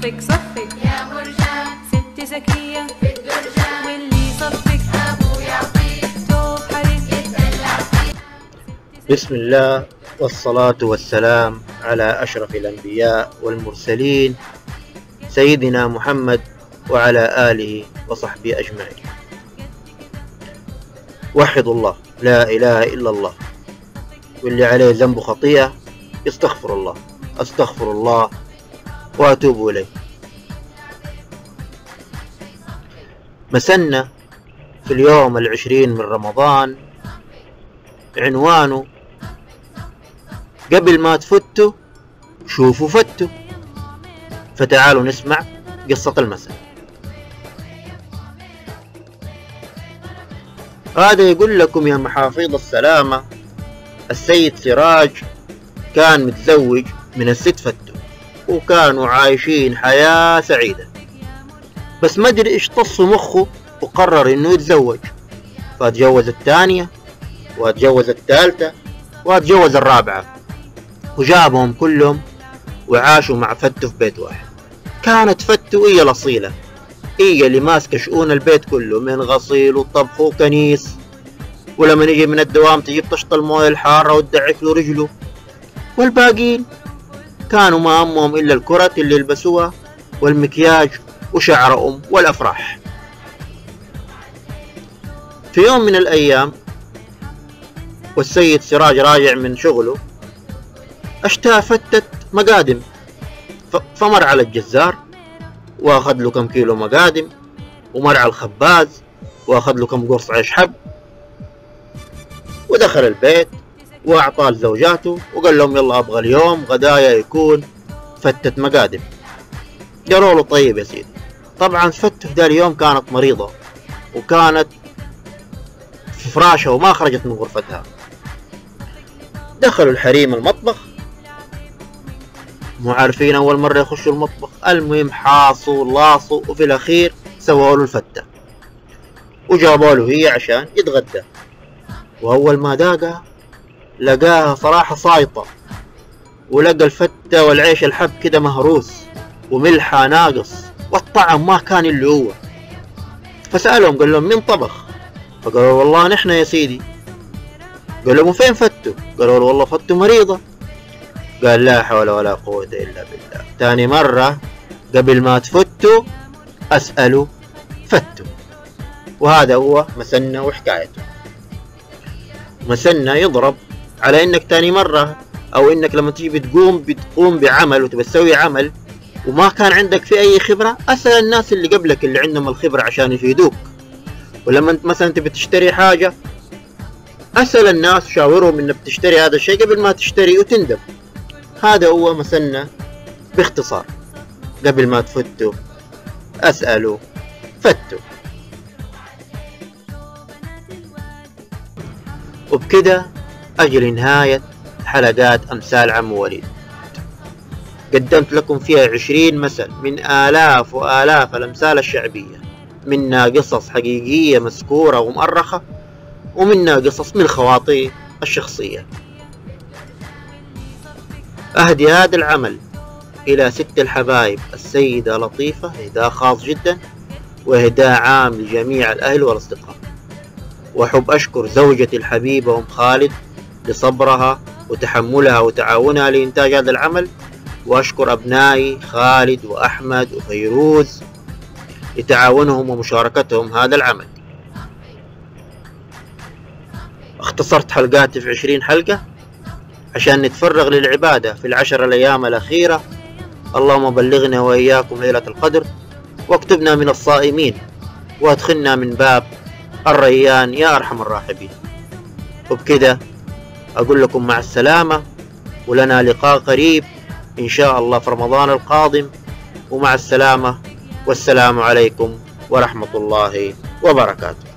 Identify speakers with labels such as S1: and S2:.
S1: صفك صفك يا مرجان، ست زكية في الدرجان، واللي صفك أبو يعطيك توب حريم يتدلع فيه.
S2: بسم الله والصلاة والسلام على أشرف الأنبياء والمرسلين سيدنا محمد وعلى آله وصحبه أجمعين. وحدوا الله، لا إله إلا الله، واللي عليه ذنب خطيئة يستغفر الله، أستغفر الله وأتوب إليه. مسنا في اليوم 20 من رمضان عنوانه قبل ما تفتوا شوفوا فتوا. فتعالوا نسمع قصة المساء. هذا يقول لكم يا محافظ السلامة، السيد سراج كان متزوج من الست فتو، وكانوا عايشين حياة سعيدة، بس ما ادري ايش طص مخه وقرر انه يتزوج، فاتجوز الثانية واتجوز الثالثة واتجوز الرابعة، وجابهم كلهم وعاشوا مع فتو في بيت واحد. كانت فتو هي الأصيلة، هي اللي ماسكة شؤون البيت كله، من غسيل وطبخ وكنيس، ولما يجي من الدوام تجيب طشط المويه الحارة وتدعك له رجله، والباقين كانوا ما همهم إلا الكرت اللي يلبسوها والمكياج وشعر والأفراح. في يوم من الأيام والسيد سراج راجع من شغله اشتهى فتة مقادم، فمر على الجزار واخذ له كم كيلو مقادم، ومر على الخباز واخذ له كم قرص عيش حب، ودخل البيت واعطاه لزوجاته وقال لهم يلا ابغى اليوم غدايا يكون فتة مقادم. قالوا له طيب يا سيدي. طبعا فتة في ذا اليوم كانت مريضة وكانت في فراشها وما خرجت من غرفتها. دخلوا الحريم المطبخ، مو عارفين اول مرة يخشوا المطبخ، المهم حاصوا لاصوا، وفي الاخير سووا له الفتة وجابوا له هي عشان يتغدى. واول ما داقها لقاها صراحة صايطة، ولقى الفتة والعيش الحب كده مهروس وملحها ناقص والطعم ما كان اللي هو. فسألهم قال لهم مين طبخ؟ فقالوا والله نحن يا سيدي. قال لهم فين فتو؟ قالوا له والله فتو مريضة. قال لا حول ولا قوة إلا بالله، تاني مرة قبل ما تفتوا أسألوا فتوا. وهذا هو مسنا وحكايته. مسنا يضرب على إنك تاني مرة أو إنك لما تيجي بتقوم بعمل وتبي تسوي عمل وما كان عندك في أي خبرة، أسأل الناس اللي قبلك اللي عندهم الخبرة عشان يفيدوك. ولما أنت مثلا تبي تشتري حاجة أسأل الناس، شاورهم إنك بتشتري هذا الشيء قبل ما تشتري وتندم. هذا هو مسنا باختصار، قبل ما تفتوا أسألوا فتوا. وبكده أجري نهاية حلقات أمثال عم وليد. قدمت لكم فيها 20 مثل من آلاف وآلاف الأمثال الشعبية، منها قصص حقيقية مذكورة ومؤرخة، ومنها قصص من خواطري الشخصية. أهدي هذا العمل إلى ست الحبايب السيدة لطيفة، إهداء خاص جدا وإهداء عام لجميع الأهل والأصدقاء. وأحب أشكر زوجتي الحبيبة أم خالد لصبرها وتحملها وتعاونها لإنتاج هذا العمل، وأشكر أبنائي خالد وأحمد وفيروز لتعاونهم ومشاركتهم هذا العمل. اختصرت حلقاتي في 20 حلقة عشان نتفرغ للعبادة في ال10 الأيام الأخيرة. اللهم بلغنا وإياكم ليلة القدر، واكتبنا من الصائمين، وادخلنا من باب الريان يا أرحم الراحمين. وبكده أقول لكم مع السلامة، ولنا لقاء قريب إن شاء الله في رمضان القادم، ومع السلامة، والسلام عليكم ورحمة الله وبركاته.